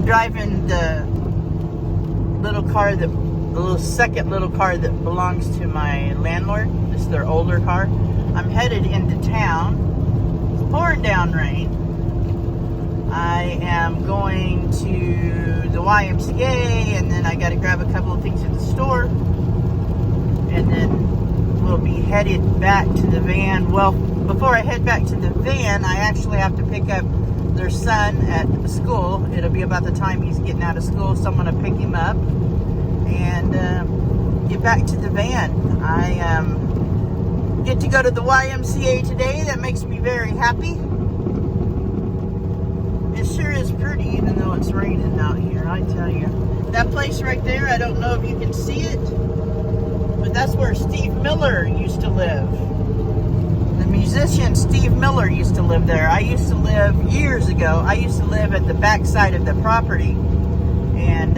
I'm driving the second little car that belongs to my landlord. It's their older car. I'm headed into town. It's pouring down rain. I am going to the YMCA, and then I got to grab a couple of things at the store, and then we'll be headed back to the van. Well, before I head back to the van, I actually have to pick up their son at school. It'll be about the time he's getting out of school, so I'm going to pick him up and get back to the van. I get to go to the YMCA today. That makes me very happy. It sure is pretty, even though it's raining out here, I tell you. That place right there, I don't know if you can see it, but that's where Steve Miller used to live. The musician Steve Miller used to live there. I used to live, years ago, I used to live at the back side of the property, and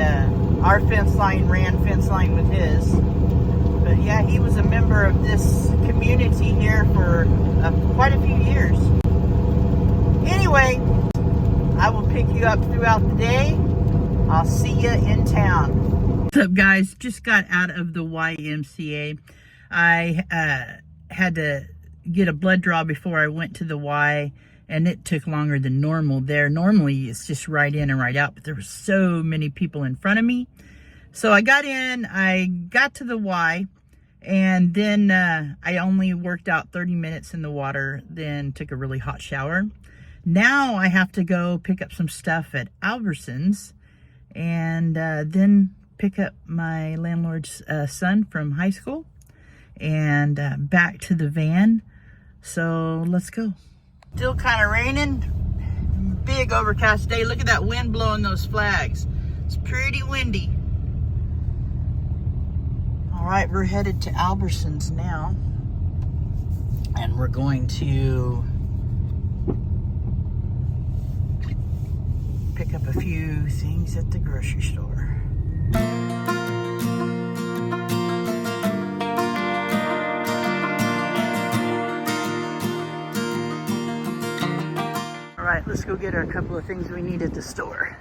our fence line ran fence line with his. But yeah, he was a member of this community here for quite a few years. Anyway, I will pick you up throughout the day. I'll see you in town. What's up, guys? Just got out of the YMCA. I had to get a blood draw before I went to the Y, and it took longer than normal there. Normally, it's just right in and right out, but there were so many people in front of me. So I got in, I got to the Y, and then I only worked out 30 minutes in the water, then took a really hot shower. Now I have to go pick up some stuff at Albertsons, and then pick up my landlord's son from high school, and back to the van. So let's go. Still kind of raining. Big overcast day. Look at that wind blowing those flags. It's pretty windy. All right, we're headed to Albertsons now, and we're going to pick up a few things at the grocery store. All right, let's go get a couple of things we need at the store.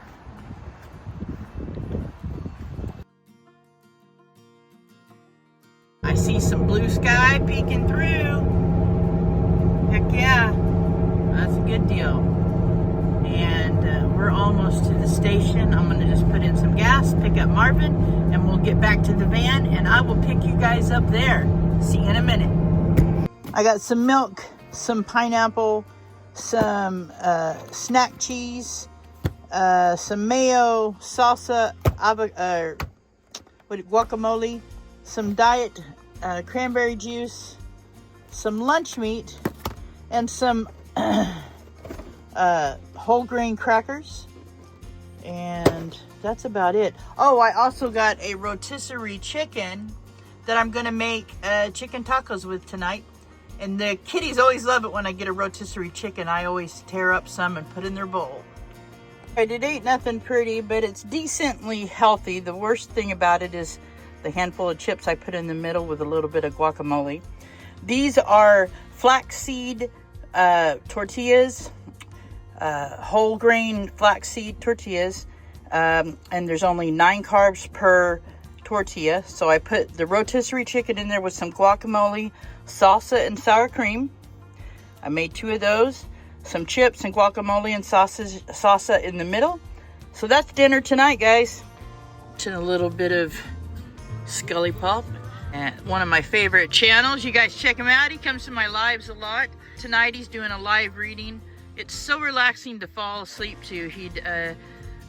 I see some blue sky peeking through. Heck yeah, that's a good deal. And we're almost to the station. I'm gonna just put in some gas, pick up Marvin, and we'll get back to the van, and I will pick you guys up there. See you in a minute. I got some milk, some pineapple, some snack cheese, some mayo, salsa, guacamole, some diet cranberry juice, some lunch meat, and some whole grain crackers, and that's about it. Oh, I also got a rotisserie chicken that I'm gonna make chicken tacos with tonight, and the kitties always love it when I get a rotisserie chicken. I always tear up some and put in their bowl. It ain't nothing pretty, but it's decently healthy. The worst thing about it is the handful of chips I put in the middle with a little bit of guacamole. These are flaxseed tortillas, whole grain flaxseed tortillas, and there's only 9 carbs per tortilla. So I put the rotisserie chicken in there with some guacamole, salsa, and sour cream. I made 2 of those, some chips and guacamole and salsa in the middle. So that's dinner tonight, guys. And a little bit of Scully Pop, and one of my favorite channels. You guys check him out. He comes to my lives a lot. Tonight he's doing a live reading. It's so relaxing to fall asleep to. He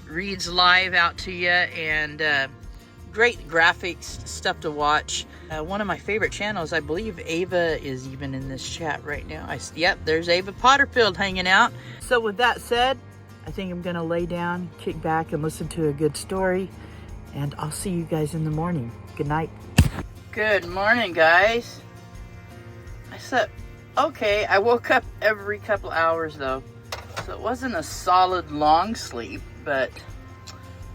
reads live out to you, and great graphics, stuff to watch. One of my favorite channels, I believe Ava is even in this chat right now. Yep, there's Ava Potterfield hanging out. So with that said, I think I'm gonna lay down, kick back, and listen to a good story, and I'll see you guys in the morning. Good night. Good morning, guys. I slept okay. I woke up every couple hours though, so it wasn't a solid long sleep, but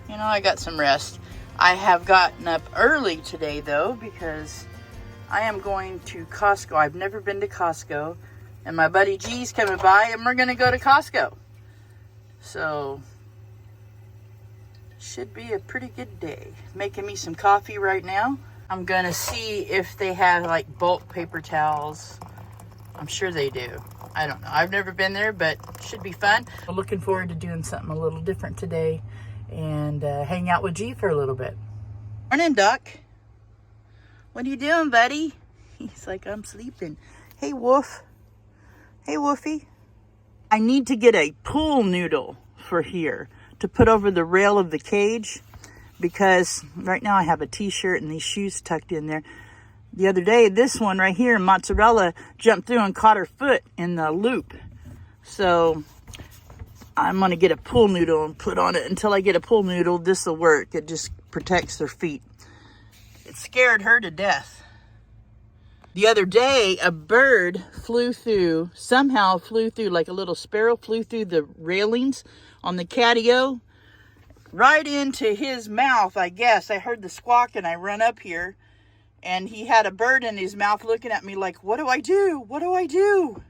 you know, I got some rest. I have gotten up early today though, because I am going to Costco. I've never been to Costco, and my buddy G's coming by, and we're gonna go to Costco. So Should be a pretty good day. Making me some coffee right now. I'm gonna see if they have like bulk paper towels. I'm sure they do. I don't know. I've never been there, but should be fun. I'm looking forward to doing something a little different today and hang out with G for a little bit. Morning, Duck. What are you doing, buddy? He's like, I'm sleeping. Hey, Wolf. Hey, Wolfie. I need to get a pool noodle for here to put over the rail of the cage, because right now I have a t-shirt and these shoes tucked in there. The other day, this one right here, Mozzarella, jumped through and caught her foot in the loop. So I'm gonna get a pool noodle and put on it. Until I get a pool noodle, this will work. It just protects their feet. It scared her to death. The other day, a bird somehow flew through, like a little sparrow, flew through the railings on the catio, right into his mouth, I guess. I heard the squawk and I run up here, and he had a bird in his mouth looking at me like, what do I do? What do I do?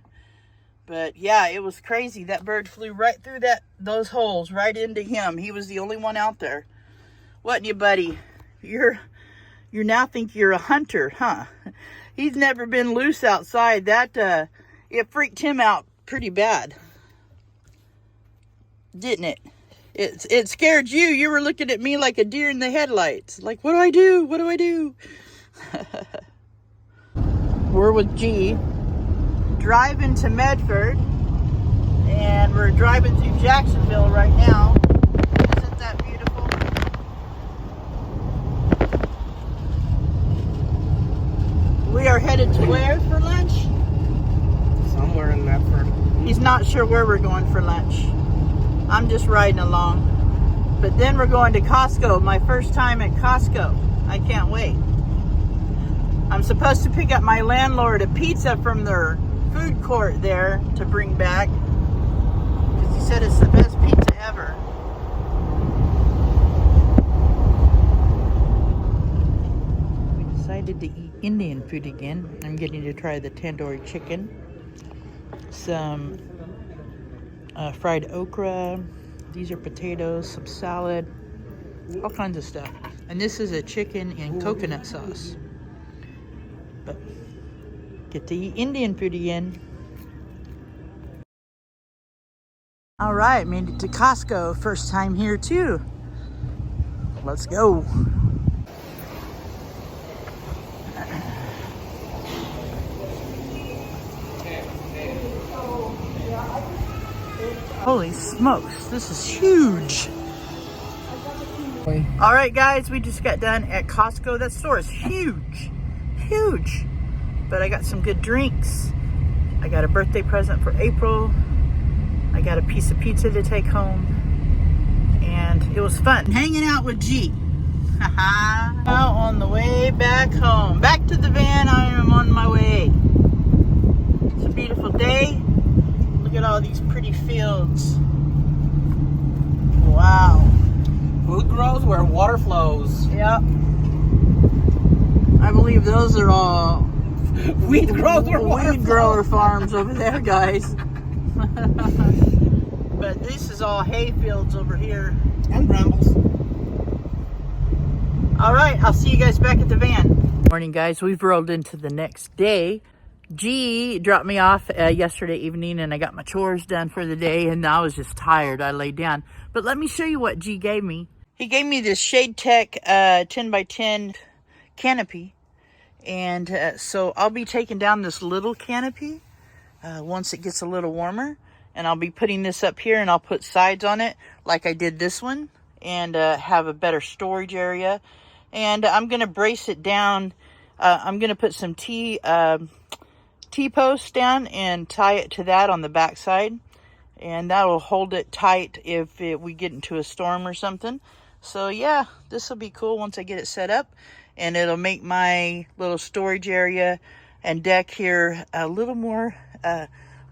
But yeah, it was crazy. That bird flew right through those holes, right into him. He was the only one out there. What, you buddy? You now think you're a hunter, huh? He's never been loose outside. It freaked him out pretty bad. Didn't it? It scared you. You were looking at me like a deer in the headlights. Like, what do I do? What do I do? We're with G, driving to Medford, and we're driving through Jacksonville right now. Isn't that beautiful? We are headed to where for lunch? Somewhere in Medford. He's not sure where we're going for lunch. I'm just riding along. But then we're going to Costco. My first time at Costco. I can't wait. I'm supposed to pick up my landlord a pizza from their food court there to bring back, because he said it's the best pizza ever. We decided to eat Indian food again. I'm getting to try the tandoori chicken, some fried okra. These are potatoes, some salad, all kinds of stuff. And this is a chicken and coconut sauce. But get to eat Indian food again. All right, made it to Costco. First time here too. Let's go. Holy smokes, this is huge. All right, guys, we just got done at Costco. That store is huge, huge. But I got some good drinks. I got a birthday present for April. I got a piece of pizza to take home. And it was fun. Hanging out with G. Now on the way back home. Back to the van, I am on my way. It's a beautiful day. Look at all these pretty fields. Wow. Food grows where water flows. Yep. I believe those are all Weed grows where water weed grower farms over there, guys. But this is all hay fields over here. And brambles. All right, I'll see you guys back at the van. Morning, guys. We've rolled into the next day. G dropped me off yesterday evening, and I got my chores done for the day, and I was just tired. I laid down. But let me show you what G gave me. He gave me this Shade Tech 10x10 canopy. And so I'll be taking down this little canopy once it gets a little warmer. And I'll be putting this up here, and I'll put sides on it like I did this one, and have a better storage area. And I'm going to brace it down. I'm going to put some T-posts down and tie it to that on the back side. And that will hold it tight if we get into a storm or something. So yeah, this will be cool once I get it set up. And it'll make my little storage area and deck here a little more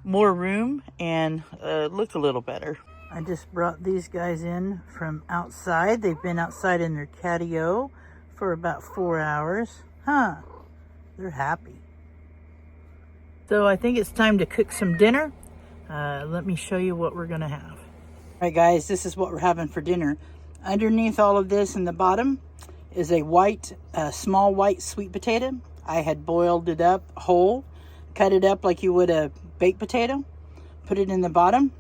room and look a little better. I just brought these guys in from outside. They've been outside in their catio for about 4 hours. Huh, they're happy. So I think it's time to cook some dinner. Let me show you what we're gonna have. All right, guys, this is what we're having for dinner. Underneath all of this in the bottom is a small white sweet potato. I had boiled it up whole, cut it up like you would a baked potato, put it in the bottom,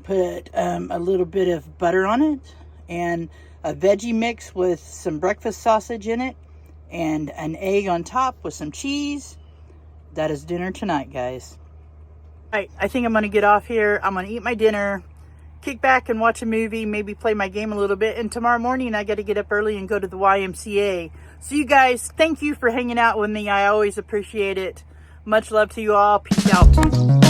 put a little bit of butter on it, and a veggie mix with some breakfast sausage in it, and an egg on top with some cheese. That is dinner tonight, guys. All right, I think I'm gonna get off here. I'm gonna eat my dinner, kick back and watch a movie, maybe play my game a little bit, and tomorrow morning I got to get up early and go to the YMCA. So you guys, thank you for hanging out with me. I always appreciate it. Much love to you all. Peace out.